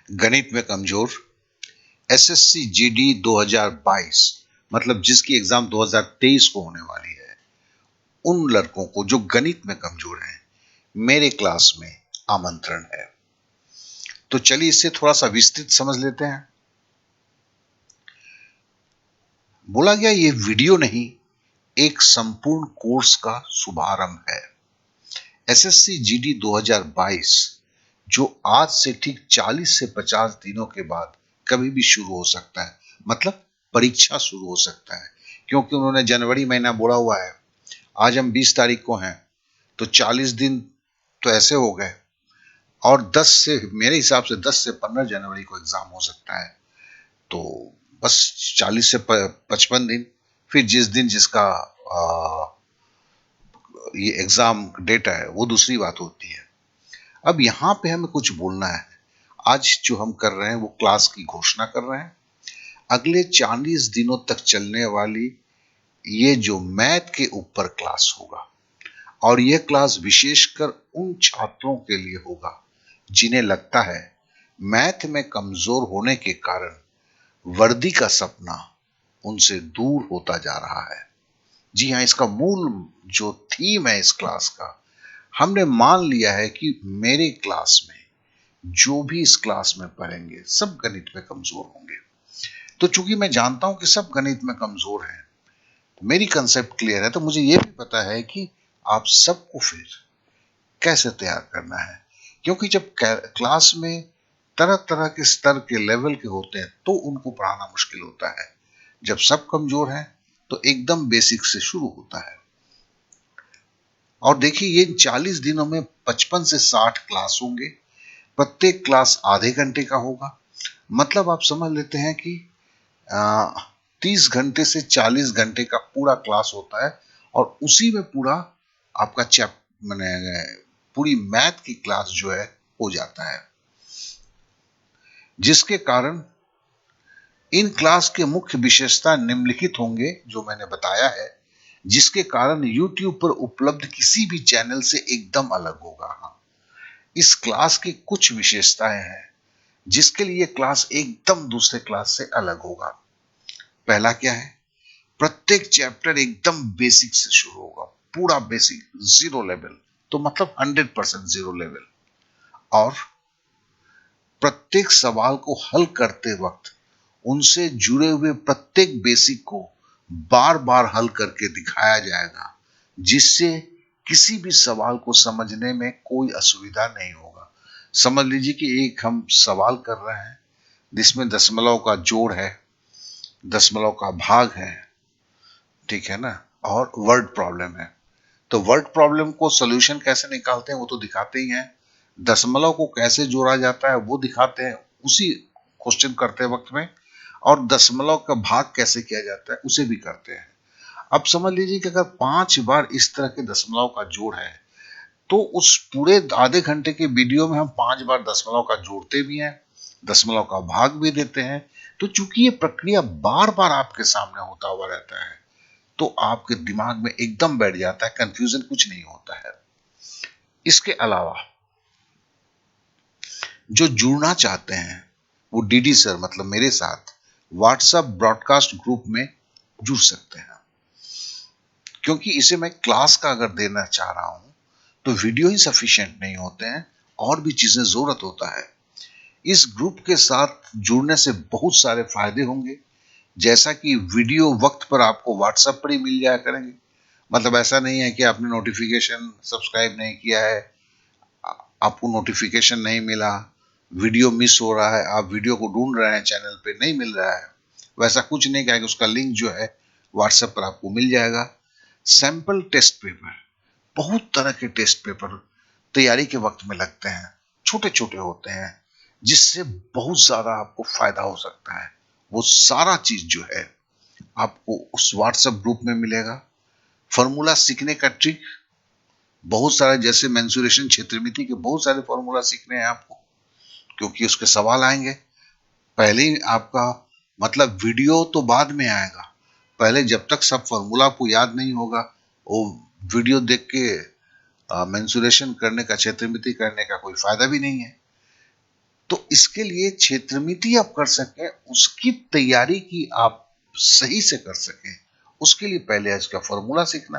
गणित में कमजोर, एसएससी जीडी 2022 मतलब जिसकी एग्जाम 2023 को होने वाली है, उन लड़कों को जो गणित में कमजोर हैं, मेरे क्लास में आमंत्रण है। तो चलिए इससे थोड़ा सा विस्तृत समझ लेते हैं। बोला गया ये वीडियो नहीं, एक संपूर्ण कोर्स का शुभारंभ है। एसएससी जीडी 2022 जो आज से ठीक 40 से 50 दिनों के बाद कभी भी शुरू हो सकता है, मतलब परीक्षा शुरू हो सकता है, क्योंकि उन्होंने जनवरी महीना बोला हुआ है। आज हम 20 तारीख को हैं, तो 40 दिन तो ऐसे हो गए, और 10 से मेरे हिसाब से 10 से 15 जनवरी को एग्जाम हो सकता है। तो बस 40 से 55 दिन, फिर जिस दिन जिसका ये एग्जाम डेटा है वो दूसरी बात होती है। अब यहाँ पे हमें कुछ बोलना है। आज जो हम कर रहे हैं वो क्लास की घोषणा कर रहे हैं। अगले 40 दिनों तक चलने वाली ये जो मैथ के ऊपर क्लास होगा, और ये क्लास विशेषकर उन छात्रों के लिए होगा जिन्हें लगता है मैथ में कमजोर होने के कारण वर्दी का सपना उनसे दूर होता जा रहा है। जी हाँ, इसका मूल जो थीम है इस क्लास का, हमने मान लिया है कि मेरे क्लास में जो भी इस क्लास में पढ़ेंगे सब गणित में कमजोर होंगे। तो चूंकि मैं जानता हूं कि सब गणित में कमजोर हैं, मेरी कंसेप्ट क्लियर है, तो मुझे यह भी पता है कि आप सबको फिर कैसे तैयार करना है। क्योंकि जब क्लास में तरह तरह के स्तर के लेवल के होते हैं तो उनको पढ़ाना मुश्किल होता है। जब सब कमजोर हैं तो एकदम बेसिक से शुरू होता है। और देखिए, ये 40 दिनों में 55 से 60 क्लास होंगे। प्रत्येक क्लास आधे घंटे का होगा। मतलब आप समझ लेते हैं कि 30 घंटे से 40 घंटे का पूरा क्लास होता है, और उसी में पूरा आपका मैंने पूरी मैथ की क्लास जो है हो जाता है। जिसके कारण इन क्लास के मुख्य विशेषता निम्नलिखित होंगे जो मैंने बताया है, जिसके कारण YouTube पर उपलब्ध किसी भी चैनल से एकदम अलग होगा। हाँ, इस क्लास की कुछ विशेषताएं हैं जिसके लिए क्लास एकदम दूसरे क्लास से अलग होगा। पहला क्या है? प्रत्येक चैप्टर एकदम बेसिक से शुरू होगा, पूरा बेसिक, जीरो लेवल, तो मतलब 100% जीरो लेवल। और प्रत्येक सवाल को हल करते वक्त उनसे जुड़े हुए प्रत्येक बेसिक को बार बार हल करके दिखाया जाएगा, जिससे किसी भी सवाल को समझने में कोई असुविधा नहीं होगा। समझ लीजिए कि एक हम सवाल कर रहे हैं जिसमें दशमलव का जोड़ है, दशमलव का भाग है, ठीक है ना, और वर्ड प्रॉब्लम है। तो वर्ड प्रॉब्लम को सॉल्यूशन कैसे निकालते हैं वो तो दिखाते ही हैं, दशमलव को कैसे जोड़ा जाता है वो दिखाते हैं उसी क्वेश्चन करते वक्त में, और दशमलव का भाग कैसे किया जाता है उसे भी करते हैं। अब समझ लीजिए कि अगर 5 बार इस तरह के दशमलव का जोड़ है, तो उस पूरे आधे घंटे के वीडियो में हम 5 बार दशमलव का जोड़ते भी हैं, दशमलव का भाग भी देते हैं। तो चूंकि ये प्रक्रिया बार बार आपके सामने होता हुआ रहता है, तो आपके दिमाग में एकदम बैठ जाता है, कंफ्यूजन कुछ नहीं होता है। इसके अलावा जो जुड़ना चाहते हैं वो डीडी सर मतलब मेरे साथ व्हाट्सएप ब्रॉडकास्ट ग्रुप में जुड़ सकते हैं। क्योंकि इसे मैं क्लास का अगर देना चाह रहा हूं तो वीडियो ही सफिशिएंट नहीं होते हैं, और भी चीजें जरूरत होता है। इस ग्रुप के साथ जुड़ने से बहुत सारे फायदे होंगे, जैसा कि वीडियो वक्त पर आपको व्हाट्सएप पर ही मिल जाया करेंगे। मतलब ऐसा नहीं है कि आपने नोटिफिकेशन सब्सक्राइब नहीं किया है, आपको नोटिफिकेशन नहीं मिला, वीडियो मिस हो रहा है, आप वीडियो को ढूंढ रहे हैं चैनल पे नहीं मिल रहा है, वैसा कुछ नहीं कहेगा। उसका लिंक जो है व्हाट्सएप पर आपको मिल जाएगा। सैंपल टेस्ट पेपर, बहुत तरह के टेस्ट पेपर तैयारी के वक्त में लगते हैं, छोटे छोटे होते हैं, जिससे बहुत ज्यादा आपको फायदा हो सकता है। वो सारा चीज जो है आपको उस व्हाट्सएप ग्रुप में मिलेगा। फॉर्मूला सीखने का ट्रिक बहुत सारे, जैसे मेंसुरेशन क्षेत्रमिति के बहुत सारे फॉर्मूला सीखने हैं आपको, क्योंकि उसके सवाल आएंगे। पहले ही आपका मतलब वीडियो तो बाद में आएगा, पहले जब तक सब फॉर्मूला आपको याद नहीं होगा, वो वीडियो देख के मेंसुरेशन करने का, क्षेत्रमिति करने का कोई फायदा भी नहीं है। तो इसके लिए क्षेत्र मिति आप कर सकें, उसकी तैयारी की आप सही से कर सकें, उसके लिए पहले इसका फॉर्मूला सीखना।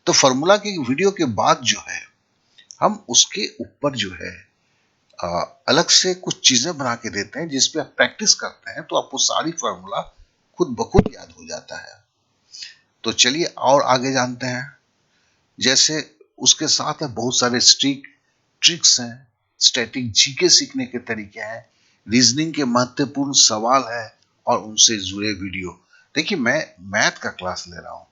तो फॉर्मूला की वीडियो के बाद जो है हम उसके ऊपर जो है अलग से कुछ चीजें बना के देते हैं, जिसपे आप प्रैक्टिस करते हैं तो आपको सारी फॉर्मूला खुद ब खुद याद हो जाता है। तो चलिए और आगे जानते हैं। जैसे उसके साथ बहुत सारे ट्रिक्स हैं, स्टैटिक जीके सीखने के तरीके हैं, रीजनिंग के महत्वपूर्ण सवाल है और उनसे जुड़े वीडियो। देखिए मैं मैथ का क्लास ले रहा हूँ,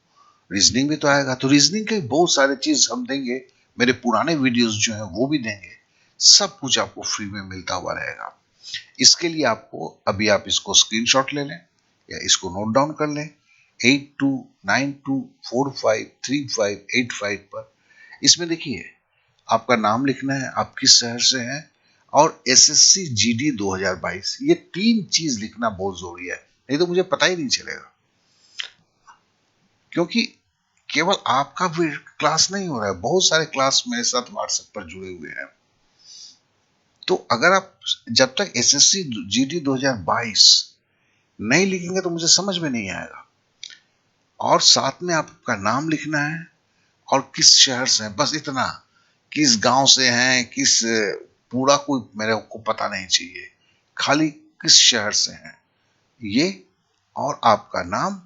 रीजनिंग भी तो आएगा, तो रीजनिंग के बहुत सारे चीज हम देंगे, मेरे पुराने वीडियोस जो हैं वो भी देंगे, सब कुछ आपको फ्री में मिलता हुआ रहेगा। इसके लिए आपको अभी आप इसको स्क्रीनशॉट ले लें या इसको नोट डाउन कर लें 8292453585 पर। इसमें देखिए आपका नाम लिखना है, आप किस शहर से हैं, और एसएससी जीडी 2022, ये 3 चीज लिखना बहुत जरूरी है, नहीं तो मुझे पता ही नहीं चलेगा। क्योंकि केवल आपका भी क्लास नहीं हो रहा है, बहुत सारे क्लास मेरे साथ व्हाट्सएप पर जुड़े हुए हैं। तो अगर आप जब तक एसएससी जीडी 2022 नहीं लिखेंगे तो मुझे समझ में नहीं आएगा। और साथ में आपका नाम लिखना है और किस शहर से हैं, बस इतना। किस गांव से हैं, किस पूरा कोई मेरे को पता नहीं चाहिए, खाली किस शहर से हैं ये, और आपका नाम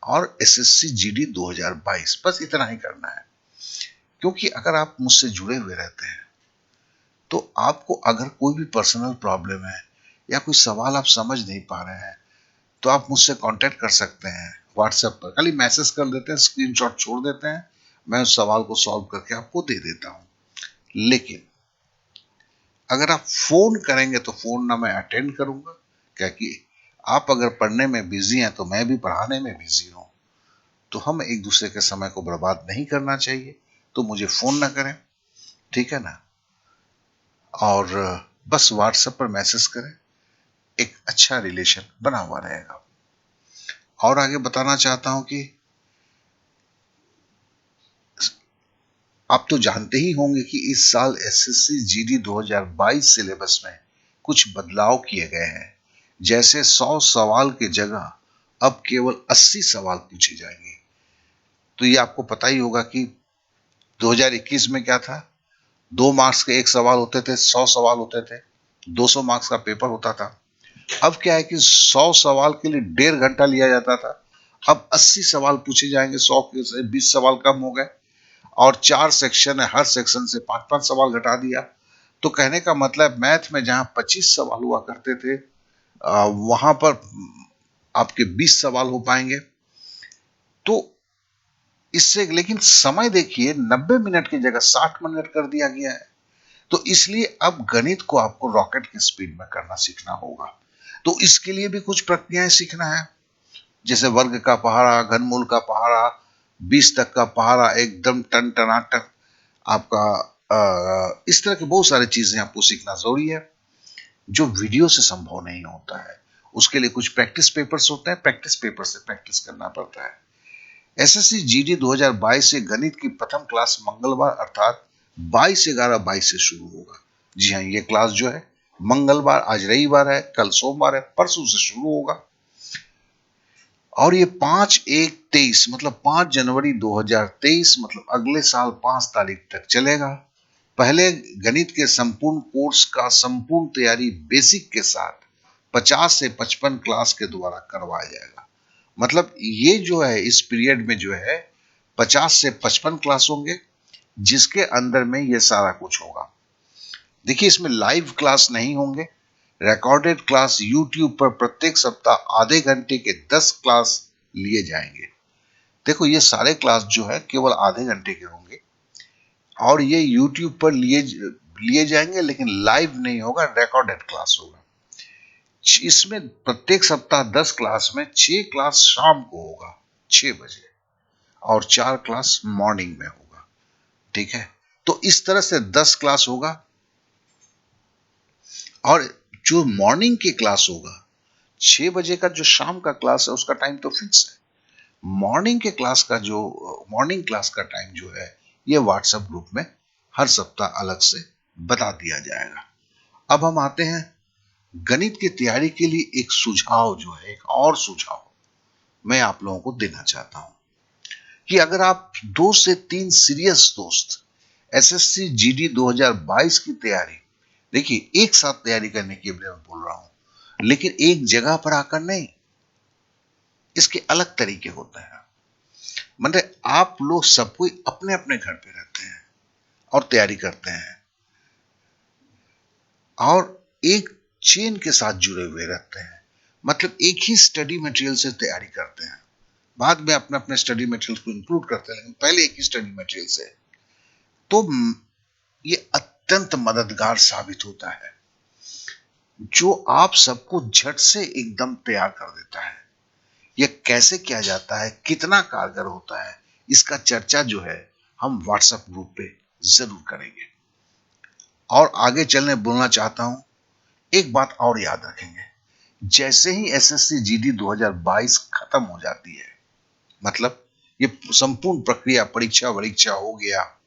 और एसएससी जीडी 2022, बस इतना ही करना है। क्योंकि अगर आप मुझसे जुड़े हुए रहते हैं तो आपको अगर कोई भी पर्सनल प्रॉब्लम है या कोई सवाल आप समझ नहीं पा रहे हैं तो आप मुझसे कांटेक्ट कर सकते हैं व्हाट्सएप पर, खाली मैसेज कर देते हैं, स्क्रीनशॉट छोड़ देते हैं, मैं उस सवाल को सॉल्व करके आपको दे देता हूं। लेकिन अगर आप फोन करेंगे तो फोन ना मैं अटेंड करूंगा, क्योंकि आप अगर पढ़ने में बिजी हैं तो मैं भी पढ़ाने में बिजी हूं, तो हम एक दूसरे के समय को बर्बाद नहीं करना चाहिए, तो मुझे फोन ना करें, ठीक है ना। और बस व्हाट्सएप पर मैसेज करें, एक अच्छा रिलेशन बना हुआ रहेगा। और आगे बताना चाहता हूं कि आप तो जानते ही होंगे कि इस साल एसएससी जीडी 2022 सिलेबस में कुछ बदलाव किए गए हैं। जैसे 100 सवाल की जगह अब केवल 80 सवाल पूछे जाएंगे। तो ये आपको पता ही होगा कि 2021 में क्या था, 2 मार्क्स के 1 सवाल होते थे, 100 सवाल होते थे, 200 मार्क्स का पेपर होता था। अब क्या है कि 100 सवाल के लिए 1.5 घंटा लिया जाता था, अब 80 सवाल पूछे जाएंगे, 100 के से 20 सवाल कम हो गए, और 4 सेक्शन है, हर सेक्शन से 5-5 सवाल घटा दिया। तो कहने का मतलब मैथ में जहां 25 सवाल हुआ करते थे वहां पर आपके 20 सवाल हो पाएंगे। तो इससे लेकिन समय देखिए 90 मिनट की जगह 60 मिनट कर दिया गया है। तो इसलिए अब गणित को आपको रॉकेट की स्पीड में करना सीखना होगा। तो इसके लिए भी कुछ प्रक्रियाएं सीखना है, जैसे वर्ग का पहाड़ा, घनमूल का पहाड़ा, 20 तक का पहाड़ा, एकदम टन टनाटन आपका इस तरह की बहुत सारी चीजें आपको सीखना जरूरी है, जो वीडियो से संभव नहीं होता है। उसके लिए कुछ प्रैक्टिस पेपर्स होते हैं, प्रैक्टिस पेपर से प्रैक्टिस करना पड़ता है। एसएससी जीडी 2022 से गणित की प्रथम क्लास मंगलवार अर्थात 22/11/22 से शुरू होगा। जी हाँ, ये क्लास जो है मंगलवार, आज रविवार है, कल सोमवार है, परसों से शुरू होगा। और ये 5/1/23 मतलब 5 जनवरी 2023 मतलब अगले साल 5 तारीख तक चलेगा। पहले गणित के संपूर्ण कोर्स का संपूर्ण तैयारी बेसिक के साथ 50 से 55 क्लास के द्वारा करवाया जाएगा। मतलब ये जो है इस पीरियड में जो है 50 से 55 क्लास होंगे, जिसके अंदर में ये सारा कुछ होगा। देखिए इसमें लाइव क्लास नहीं होंगे, रिकॉर्डेड क्लास यूट्यूब पर प्रत्येक सप्ताह आधे घंटे के 10 क्लास लिए जाएंगे। देखो ये सारे क्लास जो है केवल आधे घंटे के होंगे और ये यूट्यूब पर लिए जाएंगे, लेकिन लाइव नहीं होगा, रिकॉर्डेड क्लास होगा। इसमें प्रत्येक सप्ताह 10 क्लास में 6 क्लास शाम को होगा 6 बजे और 4 क्लास मॉर्निंग में होगा, ठीक है। तो इस तरह से 10 क्लास होगा। और जो मॉर्निंग की क्लास होगा 6 बजे का, जो शाम का क्लास है उसका टाइम तो फिक्स है। मॉर्निंग क्लास का टाइम जो है ये व्हाट्सएप ग्रुप में हर सप्ताह अलग से बता दिया जाएगा। अब हम आते हैं गणित की तैयारी के लिए एक सुझाव जो है, एक और सुझाव मैं आप लोगों को देना चाहता हूं कि अगर आप 2 से 3 सीरियस दोस्त एसएससी जीडी 2022 की तैयारी, देखिए एक साथ तैयारी करने के लिए मैं बोल रहा हूं, लेकिन एक जगह पर आकर नहीं, इसके अलग तरीके होते हैं। मतलब आप लोग सब कोई अपने अपने घर पे रहते हैं और तैयारी करते हैं और एक चेन के साथ जुड़े हुए रहते हैं, मतलब एक ही स्टडी मटेरियल से तैयारी करते हैं। बाद में अपने अपने स्टडी मटेरियल को इंक्लूड करते हैं, लेकिन पहले एक ही स्टडी मटेरियल से। तो ये अत्यंत मददगार साबित होता है, जो आप सबको झट से एकदम तैयार कर देता है। यह कैसे किया जाता है, कितना कारगर होता है, इसका चर्चा जो है हम व्हाट्सएप ग्रुप पे जरूर करेंगे। और आगे चलने बोलना चाहता हूं, एक बात और याद रखेंगे, जैसे ही एसएससी जीडी 2022 खत्म हो जाती है, मतलब ये संपूर्ण प्रक्रिया परीक्षा वरीक्षा हो गया,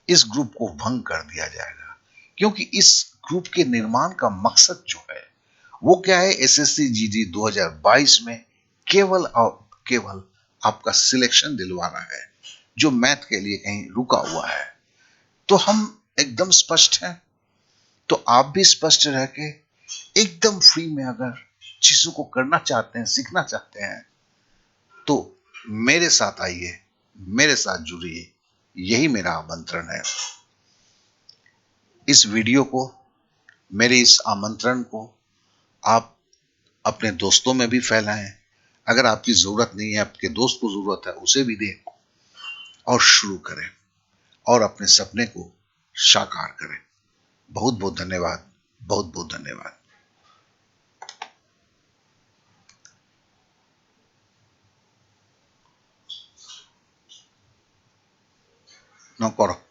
इस ग्रुप को भंग कर दिया जाएगा। क्योंकि इस ग्रुप के निर्माण का मकसद जो है वो क्या है, एसएससी जीडी 2022 में केवल और केवल आपका सिलेक्शन दिलवाना है, जो मैथ के लिए कहीं रुका हुआ है। तो हम एकदम स्पष्ट हैं, तो आप भी स्पष्ट रह के एकदम फ्री में अगर चीजों को करना चाहते हैं, सीखना चाहते हैं, तो मेरे साथ आइए, मेरे साथ जुड़िए, यही मेरा आमंत्रण है। इस वीडियो को, मेरे इस आमंत्रण को आप अपने दोस्तों में भी फैलाएं। अगर आपकी जरूरत नहीं है, आपके दोस्त को जरूरत है, उसे भी दें और शुरू करें और अपने सपने को साकार करें। बहुत बहुत धन्यवाद, बहुत बहुत धन्यवाद। न करो।